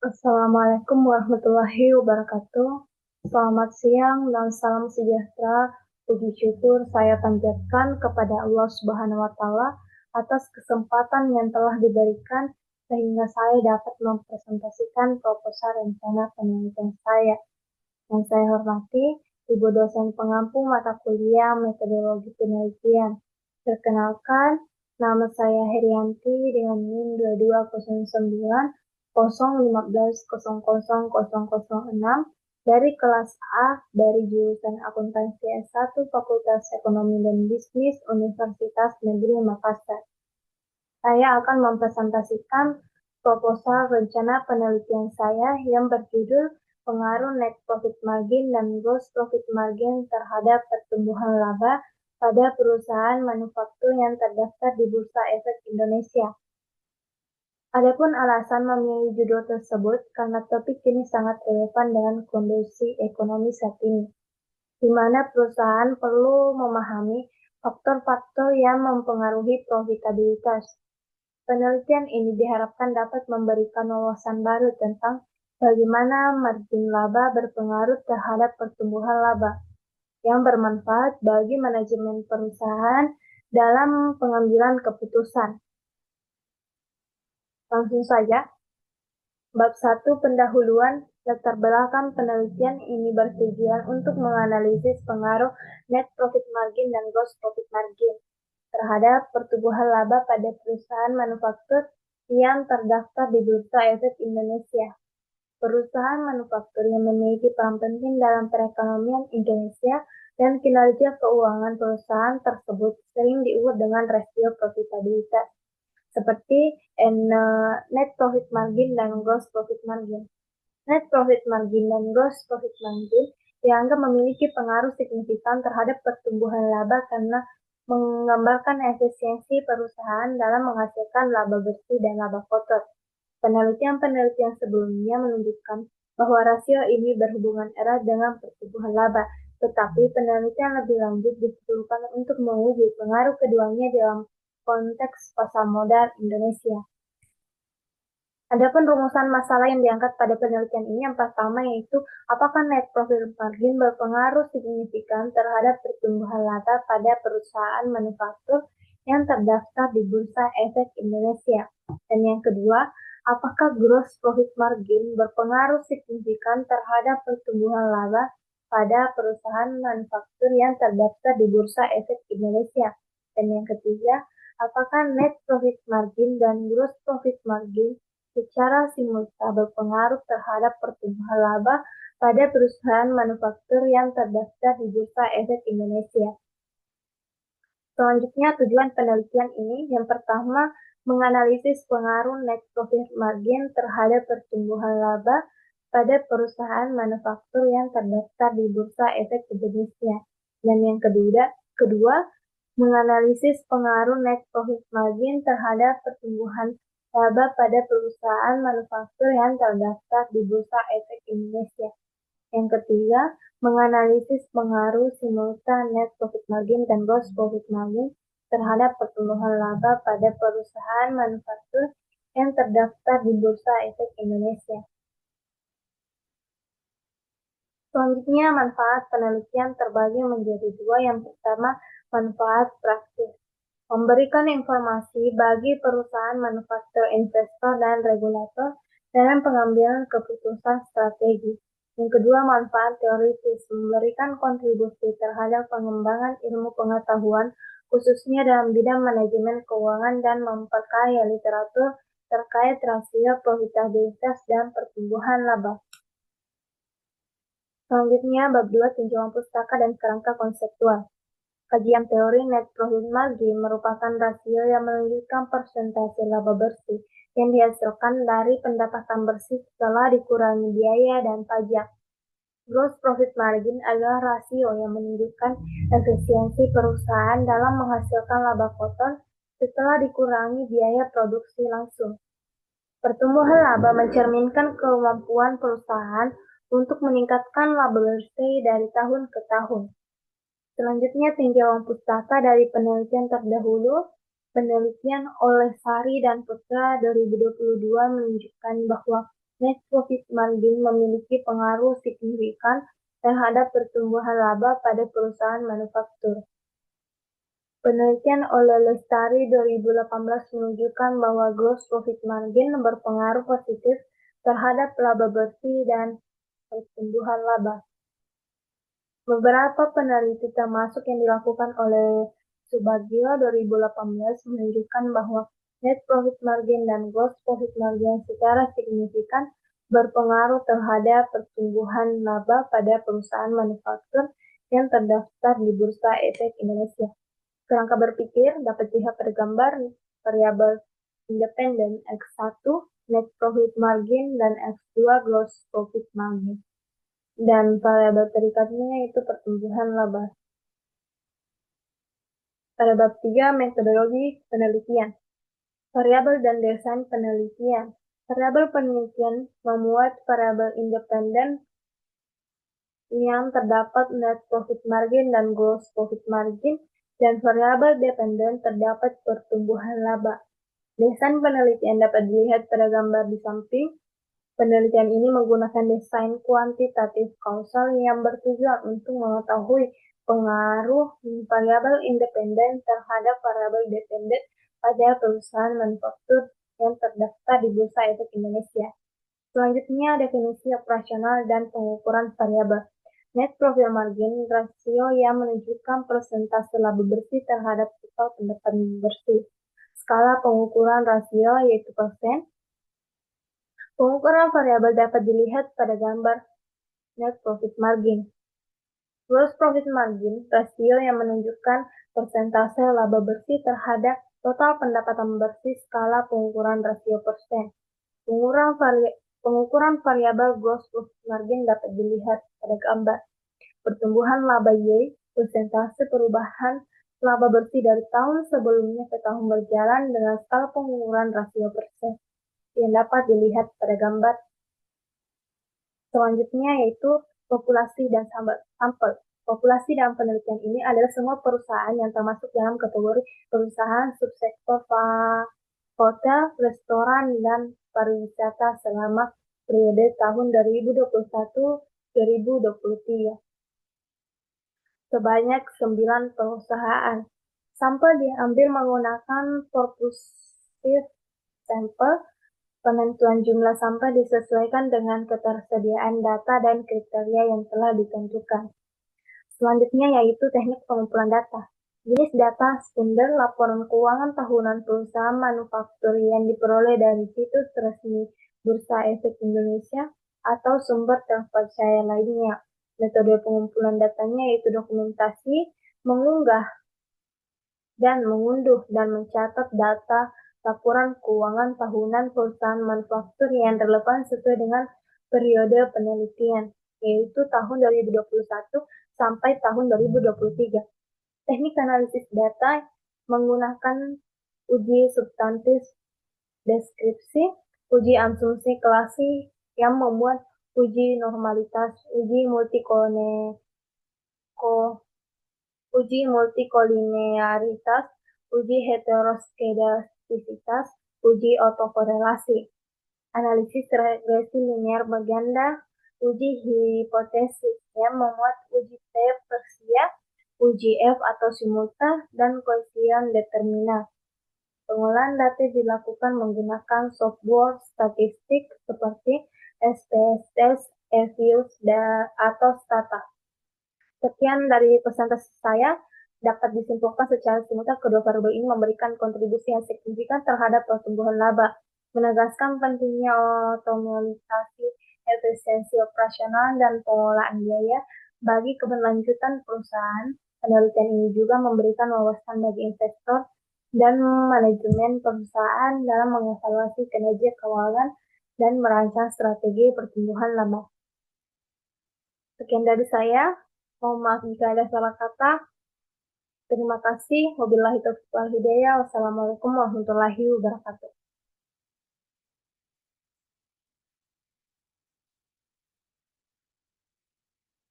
Assalamualaikum warahmatullahi wabarakatuh. Selamat siang dan salam sejahtera. Puji syukur saya panjatkan kepada Allah Subhanahu wa Ta'ala atas kesempatan yang telah diberikan sehingga saya dapat mempresentasikan proposal rencana penelitian saya. Yang saya hormati, Ibu dosen pengampu mata kuliah Metodologi Penelitian. Perkenalkan, nama saya Herianti dengan NIM 2209 015000006 dari kelas A dari jurusan Akuntansi S1 Fakultas Ekonomi dan Bisnis Universitas Negeri Makassar. Saya akan mempresentasikan proposal rencana penelitian saya yang berjudul Pengaruh Net Profit Margin dan Gross Profit Margin terhadap pertumbuhan laba pada perusahaan manufaktur yang terdaftar di Bursa Efek Indonesia. Adapun alasan memilih judul tersebut karena topik ini sangat relevan dengan kondisi ekonomi saat ini, di mana perusahaan perlu memahami faktor-faktor yang mempengaruhi profitabilitas. Penelitian ini diharapkan dapat memberikan wawasan baru tentang bagaimana margin laba berpengaruh terhadap pertumbuhan laba, yang bermanfaat bagi manajemen perusahaan dalam pengambilan keputusan. Langsung saja, bab 1 pendahuluan. Latar belakang penelitian ini bertujuan untuk menganalisis pengaruh net profit margin dan gross profit margin terhadap pertumbuhan laba pada perusahaan manufaktur yang terdaftar di Bursa Efek Indonesia. Perusahaan manufaktur yang memiliki peran penting dalam perekonomian Indonesia dan kinerja keuangan perusahaan tersebut sering diukur dengan rasio profitabilitas, seperti net profit margin dan gross profit margin. Net profit margin dan gross profit margin dianggap memiliki pengaruh signifikan terhadap pertumbuhan laba karena menggambarkan efisiensi perusahaan dalam menghasilkan laba bersih dan laba kotor. Penelitian-penelitian sebelumnya menunjukkan bahwa rasio ini berhubungan erat dengan pertumbuhan laba, tetapi penelitian lebih lanjut diperlukan untuk menguji pengaruh keduanya dalam konteks pasar modal Indonesia. Adapun rumusan masalah yang diangkat pada penelitian ini yang pertama yaitu apakah net profit margin berpengaruh signifikan terhadap pertumbuhan laba pada perusahaan manufaktur yang terdaftar di Bursa Efek Indonesia. Dan yang kedua, apakah gross profit margin berpengaruh signifikan terhadap pertumbuhan laba pada perusahaan manufaktur yang terdaftar di Bursa Efek Indonesia. Dan yang ketiga, apakah net profit margin dan gross profit margin secara simultan berpengaruh terhadap pertumbuhan laba pada perusahaan manufaktur yang terdaftar di Bursa Efek Indonesia. Selanjutnya, tujuan penelitian ini yang pertama menganalisis pengaruh net profit margin terhadap pertumbuhan laba pada perusahaan manufaktur yang terdaftar di Bursa Efek Indonesia. Dan yang kedua menganalisis pengaruh net profit margin terhadap pertumbuhan laba pada perusahaan manufaktur yang terdaftar di Bursa Efek Indonesia. Yang ketiga, menganalisis pengaruh simultan net profit margin dan gross profit margin terhadap pertumbuhan laba pada perusahaan manufaktur yang terdaftar di Bursa Efek Indonesia. Selanjutnya, manfaat penelitian terbagi menjadi dua. Yang pertama, manfaat praktis. Memberikan informasi bagi perusahaan manufaktur, investor, dan regulator dalam pengambilan keputusan strategi. Yang kedua, manfaat teoritis, memberikan kontribusi terhadap pengembangan ilmu pengetahuan, khususnya dalam bidang manajemen keuangan dan memperkaya literatur terkait rasio profitabilitas dan pertumbuhan laba. Selanjutnya, bab 2 tinjauan pustaka dan kerangka konseptual. Kajian teori net profit margin merupakan rasio yang menunjukkan persentase laba bersih yang dihasilkan dari pendapatan bersih setelah dikurangi biaya dan pajak. Gross profit margin adalah rasio yang menunjukkan efisiensi perusahaan dalam menghasilkan laba kotor setelah dikurangi biaya produksi langsung. Pertumbuhan laba mencerminkan kemampuan perusahaan untuk meningkatkan laba bersih dari tahun ke tahun. Selanjutnya, tinjauan pustaka dari penelitian terdahulu. Penelitian oleh Sari dan Putra 2022 menunjukkan bahwa net profit margin memiliki pengaruh signifikan terhadap pertumbuhan laba pada perusahaan manufaktur. Penelitian oleh Lestari 2018 menunjukkan bahwa gross profit margin berpengaruh positif terhadap laba bersih dan pertumbuhan laba. Beberapa peneliti termasuk yang dilakukan oleh Subagio 2018 menunjukkan bahwa net profit margin dan gross profit margin secara signifikan berpengaruh terhadap pertumbuhan laba pada perusahaan manufaktur yang terdaftar di Bursa Efek Indonesia. Kerangka berpikir dapat dilihat pada gambar variabel independen X1 net profit margin dan X2 gross profit margin. Dan variabel terikatnya itu pertumbuhan laba. Pada bab 3, metodologi penelitian. Variabel dan desain penelitian. Variabel penelitian memuat variabel independen yang terdapat net profit margin dan gross profit margin, dan variabel dependen terdapat pertumbuhan laba. Desain penelitian dapat dilihat pada gambar di samping. Penelitian ini menggunakan desain kuantitatif kausal yang bertujuan untuk mengetahui pengaruh variabel independen terhadap variabel dependen pada perusahaan manufaktur yang terdaftar di Bursa Efek Indonesia. Selanjutnya, definisi operasional dan pengukuran variabel. Net profit margin rasio yang menunjukkan persentase laba bersih terhadap total pendapatan bersih. Skala pengukuran rasio yaitu persen. Pengukuran variabel dapat dilihat pada gambar net profit margin. Gross profit margin rasio yang menunjukkan persentase laba bersih terhadap total pendapatan bersih. Skala pengukuran rasio persen. Pengukuran variabel gross profit margin dapat dilihat pada gambar. Pertumbuhan laba Y, persentase perubahan laba bersih dari tahun sebelumnya ke tahun berjalan dengan skala pengukuran rasio persen yang dapat dilihat pada gambar. Selanjutnya yaitu populasi dan sampel. Populasi dalam penelitian ini adalah semua perusahaan yang termasuk dalam kategori perusahaan subsektor hotel, restoran, dan pariwisata selama periode tahun 2021-2023. Sebanyak 9 perusahaan. Sampel diambil menggunakan purposive sampel. Penentuan jumlah sampel disesuaikan dengan ketersediaan data dan kriteria yang telah ditentukan. Selanjutnya yaitu teknik pengumpulan data. Jenis data sumber laporan keuangan tahunan perusahaan manufaktur yang diperoleh dari situs resmi Bursa Efek Indonesia atau sumber terpercaya lainnya. Metode pengumpulan datanya yaitu dokumentasi, mengunggah dan mengunduh dan mencatat data laporan keuangan tahunan perusahaan manufaktur yang relevan sesuai dengan periode penelitian, yaitu tahun 2021 sampai tahun 2023. Teknik analisis data menggunakan uji substantif deskripsi, uji asumsi klasi yang memuat uji normalitas, uji multikolinearitas, uji heteroskedastisitas, uji autokorelasi, analisis regresi linear berganda, uji hipotesis yang memuat uji T persia, uji F atau simulta, dan koefisien determinan. Pengolahan data dilakukan menggunakan software statistik seperti SPSS, EViews, atau Stata. Sekian dari presentasi saya. Dapat disimpulkan secara simultan kedua variabel ini memberikan kontribusi yang signifikan terhadap pertumbuhan laba, menegaskan pentingnya otomatisasi, efisiensi operasional, dan pengolahan biaya bagi keberlanjutan perusahaan. Penelitian ini juga memberikan wawasan bagi investor dan manajemen perusahaan dalam mengevaluasi kinerja keuangan dan merancang strategi pertumbuhan laba. Sekian dari saya. Mohon maaf jika ada salah kata. Terima kasih. Wabillahi taufiq wal hidayah. Wassalamualaikum warahmatullahi wabarakatuh.